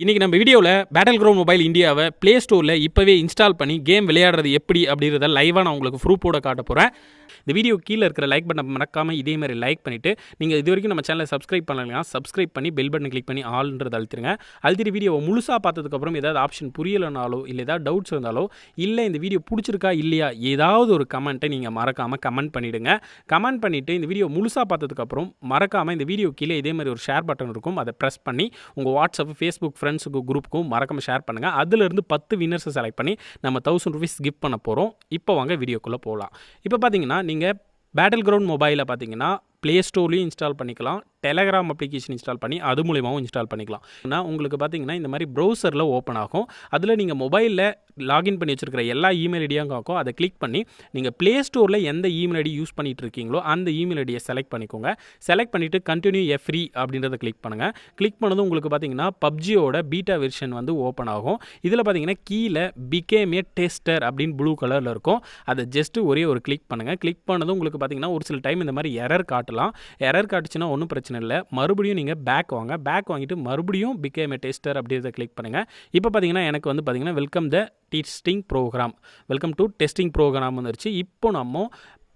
இன்றைக்கி நம்ம வீடியோவில் பேட்டில் கிரவுண்ட் மொபைல் இந்தியாவை ப்ளே ஸ்டோரில் இப்போவே இன்ஸ்டால் பண்ணி கேம் விளையாடுறது எப்படி அப்படின்றத லைவாக நான் உங்களுக்கு ப்ரூஃபோட காட்ட போகிறேன். இந்த வீடியோ கீழே இருக்கிற லைக் பட்டன் மறக்காமல் இதே மாதிரி லைக் பண்ணிவிட்டு நீங்கள் இது வரைக்கும் நம்ம சேனலை சப்ஸ்கிரைப் பண்ணலாம். சப்ஸ்கிரைப் பண்ணி பெல் பட்டன் கிளிக் பண்ணி ஆல்ன்றது அழுத்திடுங்க. அழுத்திட்டு வீடியோவை முழுசாக பார்த்ததுக்கப்புறம் ஏதாவது ஆப்ஷன் புரியலைனாலோ இல்லை ஏதாவது டவுட்ஸ் இருந்தாலோ இல்லை இந்த வீடியோ பிடிச்சிருக்கா இல்லையா ஏதாவது ஒரு கமெண்ட்டை நீங்கள் மறக்காமல் கமெண்ட் பண்ணிவிடுங்க. கமெண்ட் பண்ணிவிட்டு இந்த வீடியோ முழுசாக பார்த்ததுக்கப்புறம் மறக்காமல் இந்த வீடியோ கீழே இதே மாதிரி ஒரு ஷேர் பட்டன் இருக்கும், அதை ப்ரெஸ் பண்ணி உங்கள் வாட்ஸ்அப், ஃபேஸ்புக் ஃப்ரெண்ட்ஸுக்கு குரூப்புக்கும் மறக்காமல் ஷேர் பண்ணுங்கள். அதிலிருந்து 10 வின்னர்ஸை செலக்ட் பண்ணி நம்ம 1000 rupees கிஃப்ட் பண்ண போகிறோம். இப்போ வாங்க வீடியோக்குள்ளே போகலாம். இப்போ பார்த்தீங்கன்னா நீங்கள் பேட்டில் கிரவுண்ட் மொபைலில் பார்த்தீங்கன்னா ப்ளே ஸ்டோர்லேயும் இன்ஸ்டால் பண்ணிக்கலாம், டெலகிராம் அப்ளிகேஷன் இன்ஸ்டால் பண்ணி அது மூலியமாகவும் இன்ஸ்டால் பண்ணிக்கலாம். ஆனால் உங்களுக்கு பார்த்தீங்கன்னா இந்த மாதிரி ப்ரௌசரில் ஓப்பன் ஆகும். அதில் நீங்கள் மொபைலில் லாகின் பண்ணி வச்சுருக்கிற எல்லா இமெயில் ஐடியும் காக்கும். அதை கிளிக் பண்ணி நீங்கள் ப்ளே ஸ்டோரில் எந்த இமெயில் ஐடி யூஸ் பண்ணிகிட்டு இருக்கீங்களோ அந்த இமெயில் ஐடியை செலக்ட் பண்ணிக்கோங்க. செலக்ட் பண்ணிவிட்டு கண்டினியூ எ ஃப்ரீ அப்படின்றத கிளிக் பண்ணுங்கள். கிளிக் பண்ணதும் உங்களுக்கு பார்த்தீங்கன்னா பப்ஜியோட பீட்டா வெர்ஷன் வந்து ஓப்பன் ஆகும். இதில் பார்த்தீங்கன்னா கீழே பிகேம் ஏ டெஸ்டர் அப்படின்னு ப்ளூ கலரில் இருக்கும். அதை ஜஸ்ட்டு ஒரே ஒரு கிளிக் பண்ணுங்கள். கிளிக் பண்ணதும் உங்களுக்கு பார்த்தீங்கன்னா ஒரு சில டைம் இந்த மாதிரி எரர் காட்டலாம். எரர் காட்டுச்சுன்னா ஒன்றும் பிரச்சனை இல்லை. மறுபடியும் நீங்கள் பேக் வாங்க. பேக் வாங்கிட்டு மறுபடியும் பிகேம் ஏ டெஸ்டர் அப்படின்றத கிளிக் பண்ணுங்கள். இப்போ பார்த்தீங்கன்னா எனக்கு வந்து பார்த்தீங்கன்னா welcome the testing program, welcome to testing program வந்துருச்சு. இப்போ நம்ம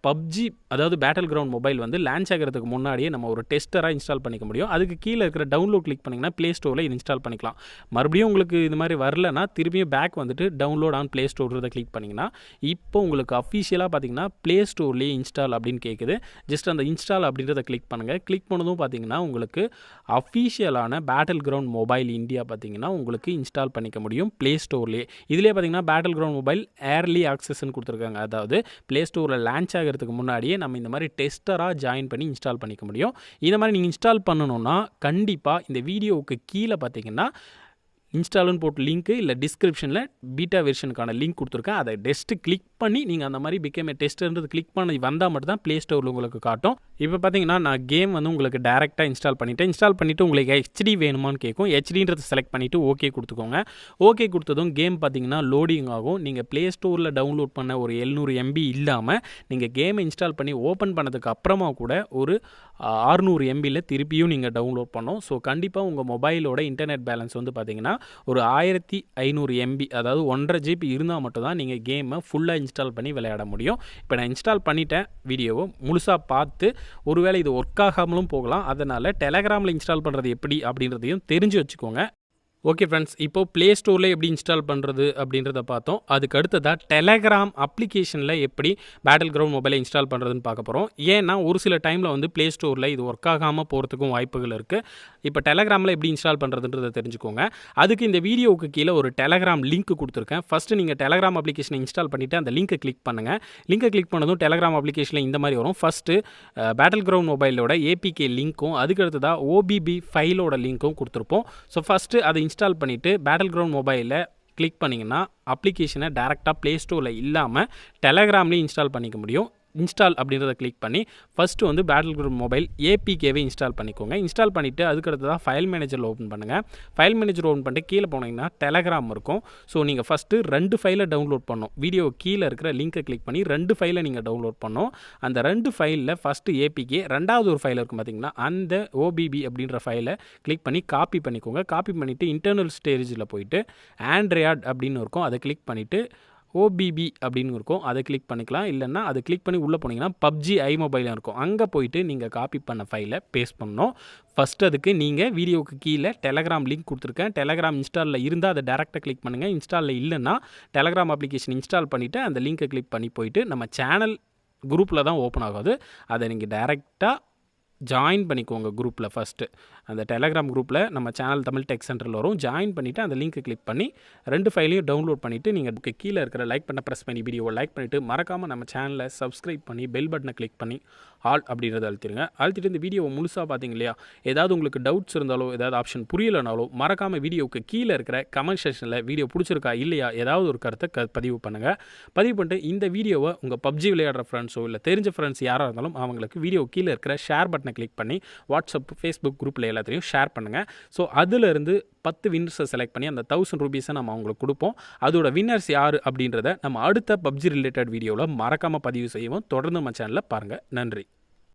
பப்ஜி அதாவது பேட்டில் கிரவுண்ட் மொபைல் வந்து லான்ச் ஆகிறதுக்கு முன்னாடியே நம்ம ஒரு டெஸ்டராக இன்ஸ்டால் பண்ணிக்க முடியும். அதுக்கு கீழே இருக்கிற டவுன்லோட் கிளிக் பண்ணிங்கன்னா ப்ளே ஸ்டோரில் இது இன்ஸ்டால் பண்ணிக்கலாம். மறுபடியும் உங்களுக்கு இது மாதிரி வரலன்னா திரும்பியும் பேக் வந்துட்டு டவுன்லோட் ஆன் ப்ளே ஸ்டோர்ன்றதை கிளிக் பண்ணிங்கன்னா இப்போ உங்களுக்கு அஃபிஷியலாக பார்த்தீங்கன்னா ப்ளே ஸ்டோர்லேயே இன்ஸ்டால் அப்படின்னு கேட்குது. ஜஸ்ட் அந்த இன்ஸ்டால் அப்படின்றத கிளிக் பண்ணுங்கள். கிளிக் பண்ணதும் பார்த்தீங்கன்னா உங்களுக்கு அஃபிஷியலான பேட்டில் கிரவுண்ட் மொபைல் இந்தியா பார்த்தீங்கன்னா உங்களுக்கு இன்ஸ்டால் பண்ணிக்க முடியும் ப்ளே ஸ்டோர்லேயே. இதிலே பார்த்தீங்கன்னா பேட்டில் கிரவுண்ட் மொபைல் ஏர்லி ஆக்சஸ்ன்னு கொடுத்துருக்காங்க. அதாவது ப்ளே ஸ்டோரில் லான்ச் ஆகிறதுக்கு முன்னாடியே நம்ம இந்த மாதிரி டெஸ்டராக ஜாயின் பண்ணி இன்ஸ்டால் பண்ணிக்க முடியும். இந்த மாதிரி நீங்கள் இன்ஸ்டால் பண்ணணும்னா கண்டிப்பாக இந்த வீடியோவுக்கு கீழே பார்த்தீங்கன்னா இன்ஸ்டால்னு போட்டு லிங்க்கு இல்லை டிஸ்கிரிப்ஷனில் பீட்டா வெர்ஷனுக்கான லிங்க் கொடுத்துருக்கேன். அதை டெஸ்ட்டு கிளிக் பண்ணி நீங்கள் அந்த மாதிரி பிகேம் ஏ டெஸ்ட்ன்றது கிளிக் பண்ணி வந்தால் மட்டும் தான் ப்ளே ஸ்டோரில் உங்களுக்கு காட்டும். இப்போ பார்த்தீங்கன்னா நான் கேம் வந்து உங்களுக்கு டேரெக்டாக இன்ஸ்டால் பண்ணிவிட்டு உங்களுக்கு ஹெச்டி வேணுமான்னு கேட்கும். ஹெச்டின்றதை செலக்ட் பண்ணிவிட்டு ஓகே கொடுத்துக்கோங்க. ஓகே கொடுத்ததும் கேம் பார்த்தீங்கன்னா லோடிங் ஆகும். நீங்கள் ப்ளே ஸ்டோரில் டவுன்லோட் பண்ண ஒரு 700 MB இல்லாமல் நீங்கள் கேமை இன்ஸ்டால் பண்ணி ஓப்பன் பண்ணதுக்கு அப்புறமா கூட ஒரு 600 MBயில் திருப்பியும் நீங்கள் டவுன்லோட் பண்ணோம். ஸோ கண்டிப்பாக உங்கள் மொபைலோட இன்டர்நெட் பேலன்ஸ் வந்து பார்த்தீங்கன்னா ஒரு 1500 MB அதாவது 1.5 GB இருந்தால் மட்டும்தான் நீங்கள் கேமை ஃபுல்லாக இன்ஸ்டால் பண்ணி விளையாட முடியும். இப்போ நான் இன்ஸ்டால் பண்ணிட்டேன். வீடியோவை முழுசாக பார்த்து ஒருவேளை இது ஒர்க் ஆகாமலும் போகலாம். அதனால் டெலகிராமில் இன்ஸ்டால் பண்ணுறது எப்படி அப்படின்றதையும் தெரிஞ்சு வச்சுக்கோங்க. ஓகே ஃப்ரெண்ட்ஸ், இப்போது ப்ளே ஸ்டோரில் எப்படி இன்ஸ்டால் பண்ணுறது அப்படின்றத பார்த்தோம். அதுக்கு அடுத்ததாக டெலகிராம் அப்ளிகேஷனில் எப்படி பேட்டில் கிரவுண்ட் மொபைலை இன்ஸ்டால் பண்ணுறதுன்னு பார்க்க போகிறோம். ஏன்னா ஒரு சில டைமில் வந்து ப்ளே ஸ்டோரில் இது ஒர்க் ஆகாமல் போகிறதுக்கும் வாய்ப்புகள் இருக்குது. இப்போ டெலகிராமில் எப்படி இன்ஸ்டால் பண்ணுறதுன்றதை தெரிஞ்சுக்கோங்க. அதுக்கு இந்த வீடியோவுக்கு கீழே ஒரு டெலகிராம் லிங்க் கொடுத்துருக்கேன். ஃபஸ்ட்டு நீங்கள் டெலகிராம் அப்ளிகேஷனை இன்ஸ்டால் பண்ணிவிட்டு அந்த லிங்க்கை கிளிக் பண்ணுங்கள். லிங்கை கிளிக் பண்ணதும் டெலகிராம் அப்ளிகேஷனில் இந்த மாதிரி வரும். ஃபஸ்ட்டு பேட்டில் கிரவுண்ட் மொபைலோட APK லிங்க்கும் அதுக்கு அடுத்ததாக OBB ஃபைலோட லிங்க்கும் கொடுத்துருப்போம். ஸோ ஃபஸ்ட்டு அதை இன்ஸ்டால் பண்ணிவிட்டு பேட்டில் கிரவுண்ட் மொபைலில் கிளிக் பண்ணிங்கன்னா அப்ளிகேஷனை டேரெக்டாக ப்ளே ஸ்டோரில் இல்லாமல் டெலகிராம்லேயும் இன்ஸ்டால் பண்ணிக்க முடியும். இன்ஸ்டால் அப்படின்றத கிளிக் பண்ணி ஃபஸ்ட்டு வந்து பேட்டில் கிரவுண்ட் மொபைல் APKவை இன்ஸ்டால் பண்ணிக்கோங்க. இன்ஸ்டால் பண்ணிவிட்டு அதுக்கடுத்ததாக ஃபைல் மேனேஜரில் ஓப்பன் பண்ணுங்கள். ஃபைல் மேனேஜர் ஓப்பன் பண்ணிட்டு கீழே போனீங்கன்னா டெலகிராம் இருக்கும். ஸோ நீங்கள் ஃபஸ்ட்டு 2 ஃபைலை டவுன்லோட் பண்ணணும். வீடியோ கீழே இருக்கிற லிங்க்கை கிளிக் பண்ணி 2 ஃபைலை நீங்கள் டவுன்லோட் பண்ணணும். அந்த 2 ஃபைலில் ஃபஸ்ட்டு APK, ரெண்டாவது ஒரு ஃபைல் இருக்கும் பார்த்தீங்கன்னா அந்த OBB அப்படின்ற ஃபைலை கிளிக் பண்ணி காப்பி பண்ணிக்கோங்க. காப்பி பண்ணிவிட்டு இன்டர்னல் ஸ்டோரேஜில் போயிட்டு ஆண்ட்ராய்ட் அப்படின்னு இருக்கும், அதை கிளிக் பண்ணிவிட்டு OBB அப்படின்னு இருக்கும், அதை கிளிக் பண்ணிக்கலாம். இல்லைன்னா அதை கிளிக் பண்ணி உள்ளே போனீங்கன்னா பப்ஜி iMobile இருக்கும், அங்கே போயிட்டு நீங்கள் காப்பி பண்ண ஃபைலை பேஸ்ட் பண்ணணும். ஃபஸ்ட்டு அதுக்கு நீங்கள் வீடியோவுக்கு கீழே டெலகிராம் லிங்க் கொடுத்துருக்கேன். டெலகிராம் இன்ஸ்டாலில் இருந்தால் அதை டேரெக்டாக கிளிக் பண்ணுங்கள். இன்ஸ்டாலில் இல்லைன்னா டெலகிராம் அப்ளிகேஷன் இன்ஸ்டால் பண்ணிவிட்டு அந்த லிங்க்கை கிளிக் பண்ணி போயிட்டு நம்ம சேனல் குரூப்பில் தான் ஓப்பன் ஆகாது, அதை நீங்கள் டேரெக்டாக ஜாயின் பண்ணிக்கோங்க குரூப்பில். ஃபஸ்ட்டு அந்த டெலகிராம் குரூப்பில் நம்ம சேனல் தமிழ் டெக் சென்டரில் வரும். ஜாயின் பண்ணிவிட்டு அந்த லிங்க்கை கிளிக் பண்ணி 2 ஃபைலையும் டவுன்லோட் பண்ணிவிட்டு நீங்கள் கீழே இருக்கிற லைக் பண்ண ப்ரெஸ் பண்ணி வீடியோவை லைக் பண்ணிவிட்டு மறக்காமல் நம்ம சேனலை சப்ஸ்கிரைப் பண்ணி பெல் பட்டனை கிளிக் பண்ணி ஆல் அப்படின்றத அழுத்திடுங்க. அழுத்திட்டு இந்த வீடியோவை முழுசாக பார்த்தீங்க இல்லையா, ஏதாவது உங்களுக்கு டவுட்ஸ் இருந்தாலோ ஏதாவது ஆப்ஷன் புரியலைனாலோ மறக்காமல் வீடியோவுக்கு கீழே இருக்கிற கமெண்ட் செக்ஷனில் வீடியோ பிடிச்சிருக்கா இல்லையா ஏதாவது ஒரு கருத்தை பதிவு பண்ணுங்கள். பதிவு பண்ணிட்டு இந்த வீடியோவை உங்கள் பப்ஜி விளையாடுற ஃப்ரெண்ட்ஸோ இல்லை தெரிஞ்ச ஃப்ரெண்ட்ஸ் யாராக இருந்தாலும் அவங்களுக்கு வீடியோ கீழே இருக்கிற ஷேர் பட்டனை கிளிக் பண்ணி வாட்ஸ்அப், ஃபேஸ்புக் குரூப்பில் எல்லாத்தையும் ஷேர் பண்ணுங்கள். ஸோ அதிலிருந்து 10 வின்னர்ஸை செலக்ட் பண்ணி அந்த 1000 rupees நம்ம அவங்களுக்கு கொடுப்போம். அதோட வின்னர்ஸ் யார் அப்படின்றத நம்ம அடுத்த பப்ஜி ரிலேட்டட் வீடியோவில் மறக்காமல் பதிவு செய்வோம். தொடர்ந்து நம்ம சேனலில் பாருங்கள். நன்றி.